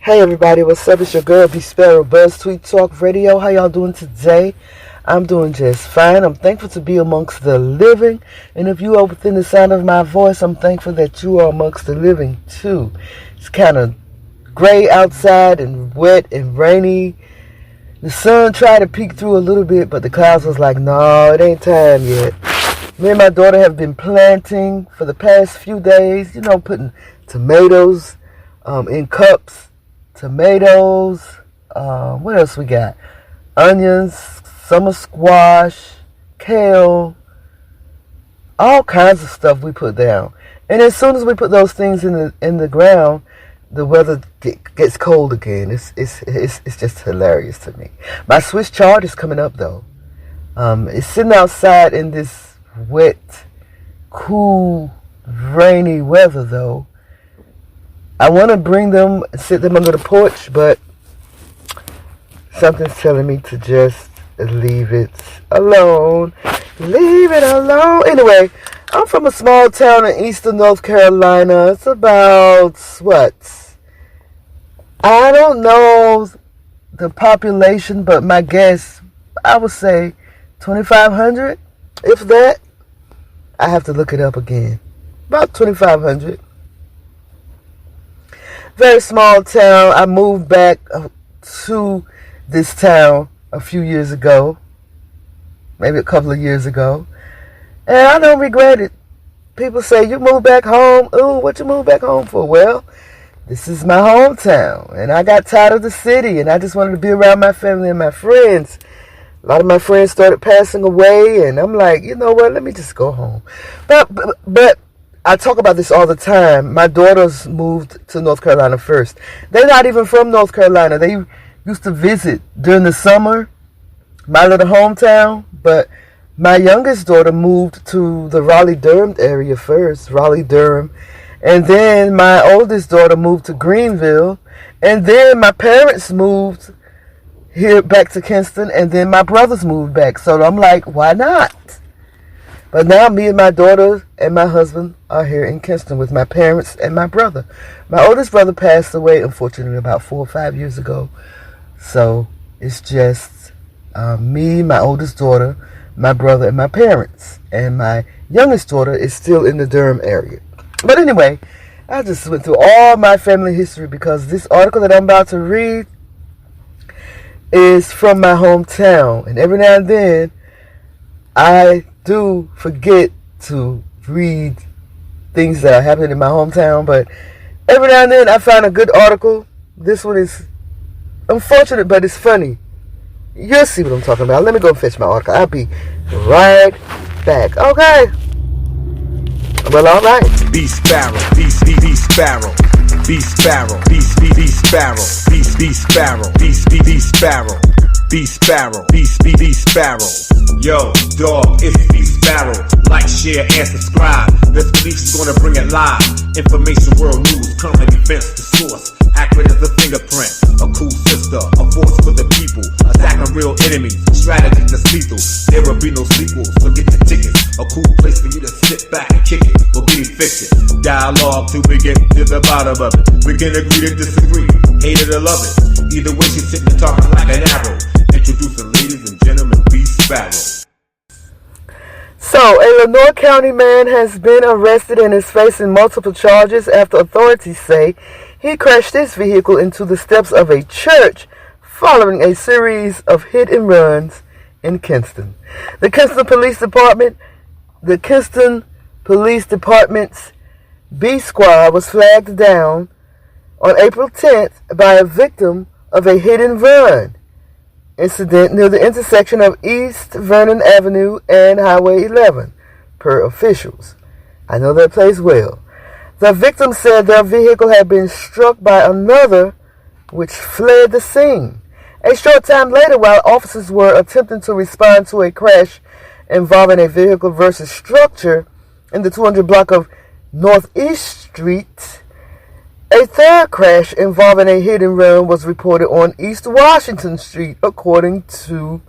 Hey everybody, what's up? It's your girl BeeSparrow, Buzzz Tweet Talk Radio. How y'all doing today? I'm doing just fine. I'm thankful to be amongst the living. And if you are within the sound of my voice, I'm thankful that you are amongst the living too. It's kind of gray outside and wet and rainy. The sun tried to peek through a little bit, but the clouds was like, no, it ain't time yet. Me and my daughter have been planting for the past few days, putting tomatoes in cups. Tomatoes, what else we got? Onions, summer squash, kale, all kinds of stuff we put down. And as soon as we put those things in the ground, the weather gets cold again. It's just hilarious to me. My Swiss chard is coming up though. It's sitting outside in this wet, cool, rainy weather though. I want to bring them and sit them under the porch, but something's telling me to just leave it alone. Leave it alone. Anyway, I'm from a small town in eastern North Carolina. It's about, I don't know the population, but my guess, I would say 2,500, if that. I have to look it up again. About 2,500. Very small town. I moved back to this town a few years ago, maybe a couple of years ago, and I don't regret it. People say, you moved back home. Ooh, what you moved back home for? Well, this is my hometown, and I got tired of the city, and I just wanted to be around my family and my friends. A lot of my friends started passing away, and I'm like, you know what, let me just go home. But I talk about this all the time. My daughters moved to North Carolina first. They're not even from North Carolina. They used to visit during the summer, my little hometown. But my youngest daughter moved to the Raleigh-Durham area first, Raleigh-Durham. And then my oldest daughter moved to Greenville. And then my parents moved here back to Kinston. And then my brothers moved back. So I'm like, why not? But now me and my daughter and my husband are here in Kinston with my parents and my brother. My oldest brother passed away, unfortunately, about 4 or 5 years ago. So it's just me, my oldest daughter, my brother, and my parents. And my youngest daughter is still in the Durham area. But anyway, I just went through all my family history because this article that I'm about to read is from my hometown. And every now and then, I do forget to read things that are happening in my hometown, but every now and then I find a good article. This one is unfortunate, but it's funny. You'll see what I'm talking about. Let me go fetch my article. I'll be right back. Okay. Well, all right. BeeSparrow, BeeSparrow, BeeSparrow, BeeSparrow, BeeSparrow, BeeSparrow, BeeSparrow, BeeSparrow. Yo, dog, it's BeeSparrow. Like, share, and subscribe. This belief is gonna bring it live. Information, world news, current events, the source. Accurate as a fingerprint. A cool sister, a force for the people. Attacking real enemies, strategy that's lethal. There will be no sequels, so get the tickets. A cool place for you to sit back and kick it. Or be fiction. Dialogue till we get to the bottom of it. We can agree to disagree, hate it or love it. Either way, she's sitting and talking like an arrow. Introducing, ladies and gentlemen, BeeSparrow. So, a Lenoir County man has been arrested and is facing multiple charges after authorities say he crashed his vehicle into the steps of a church following a series of hit and runs in Kinston. The Kinston Police Department's B Squad was flagged down on April 10th by a victim of a hit and run incident near the intersection of East Vernon Avenue and Highway 11, per officials. I know that place well. The victim said their vehicle had been struck by another, which fled the scene. A short time later, while officers were attempting to respond to a crash involving a vehicle versus structure in the 200 block of Northeast Street, a third crash involving a hit and run was reported on East Washington Street, according to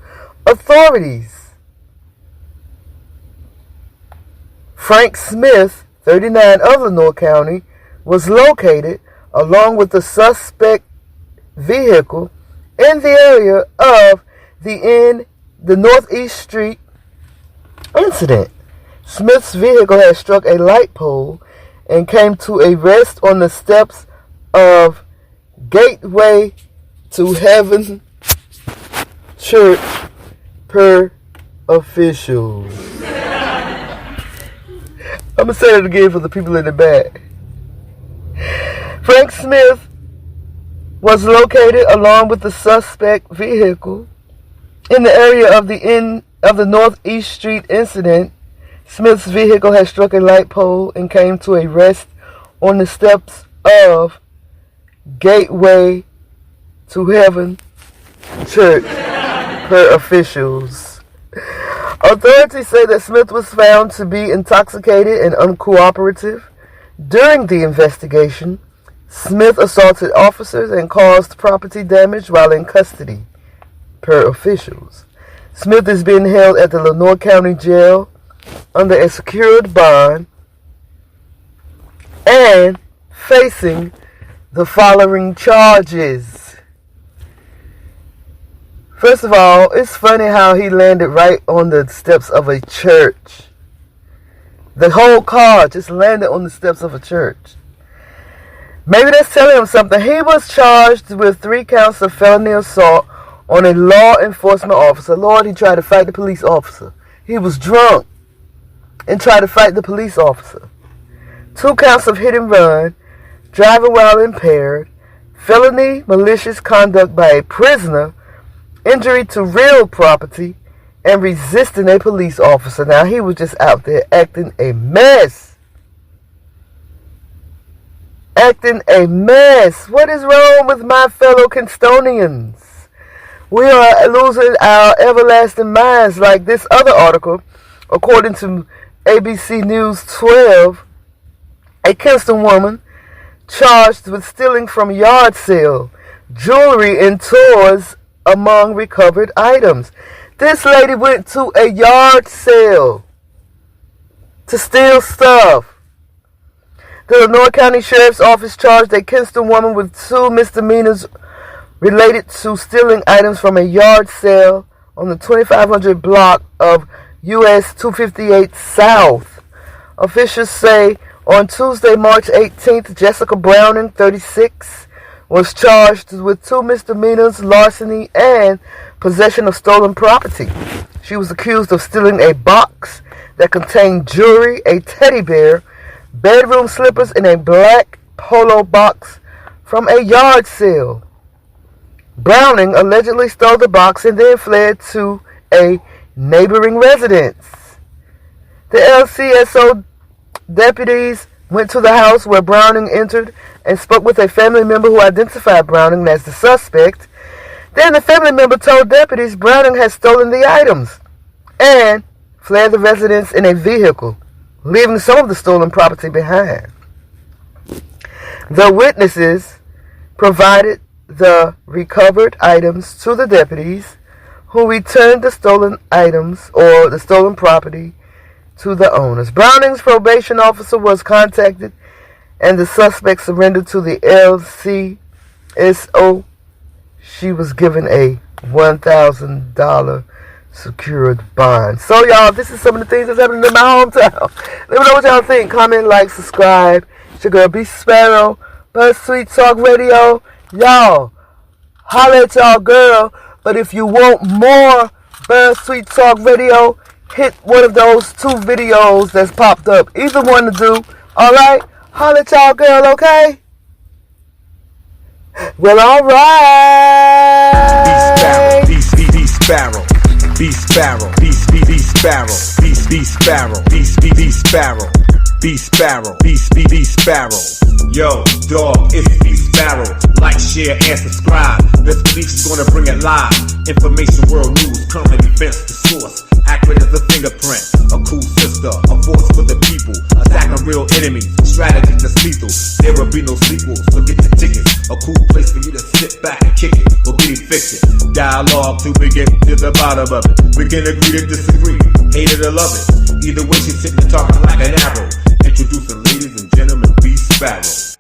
authorities. Frank Smith, 39, of Lenoir County, was located along with the suspect vehicle in the area of the Northeast Street incident. Smith's vehicle had struck a light pole and came to a rest on the steps of Gateway to Heaven Church per officials. I'm going to say it again for the people in the back. Frank Smith was located along with the suspect vehicle in the area of the Northeast Street incident. Smith's vehicle had struck a light pole and came to a rest on the steps of Gateway to Heaven Church per officials. Authorities say that Smith was found to be intoxicated and uncooperative. During the investigation, Smith assaulted officers and caused property damage while in custody, per officials. Smith is being held at the Lenoir County Jail under a secured bond and facing the following charges. First of all, it's funny how he landed right on the steps of a church. The whole car just landed on the steps of a church. Maybe that's telling him something. He was charged with 3 counts of felony assault on a law enforcement officer. Lord, he tried to fight the police officer. He was drunk and tried to fight the police officer. 2 counts of hit and run, driving while impaired, felony malicious conduct by a prisoner, injury to real property, and resisting a police officer. Now, he was just out there acting a mess. Acting a mess. What is wrong with my fellow Kingstonians? We are losing our everlasting minds, like this other article. According to ABC News 12, a Kingston woman charged with stealing from yard sale, jewelry, and toys among recovered items. This lady went to a yard sale to steal stuff. The Lenoir County Sheriff's Office charged a Kingston woman with 2 misdemeanors related to stealing items from a yard sale on the 2500 block of US 258 South. Officials say on Tuesday, March 18th, Jessica Browning, 36, was charged with 2 misdemeanors, larceny, and possession of stolen property. She was accused of stealing a box that contained jewelry, a teddy bear, bedroom slippers, and a black polo box from a yard sale. Browning allegedly stole the box and then fled to a neighboring residence. The LCSO deputies went to the house where Browning entered and spoke with a family member who identified Browning as the suspect. Then the family member told deputies Browning had stolen the items and fled the residence in a vehicle, leaving some of the stolen property behind. The witnesses provided the recovered items to the deputies, who returned the stolen items or the stolen property to the owners. Browning's probation officer was contacted and the suspect surrendered to the LCSO. She was given a $1,000 secured bond. So, y'all, this is some of the things that's happening in my hometown. Let me know what y'all think. Comment, like, subscribe. It's your girl, BeeSparrow, Buzzz Tweet Talk Radio. Y'all, holla at y'all girl. But if you want more Buzzz Tweet Talk Radio, hit one of those 2 videos that's popped up. Either one to do. Alright? Holla at y'all girl, okay? Well, alright. BeeSparrow, BeeSparrow, BeeSparrow, BeeSparrow, BeeSparrow, BeeSparrow, BeeSparrow. Yo, dog, it's BeeSparrow. Like, share, and subscribe. This belief is gonna bring it live. Information, world news, current events, the source. Accurate as a fingerprint. A cool sister, a force for the people. Attacking real enemies, strategy that's lethal. There will be no sequels, so get the tickets. A cool place for you to sit back and kick it. Or get evicted. Dialogue till we get to the bottom of it. We can agree to disagree, hate it or love it. Either way, she's sitting and talking like an arrow. Introducing ladies and gentlemen, BeeSparrow.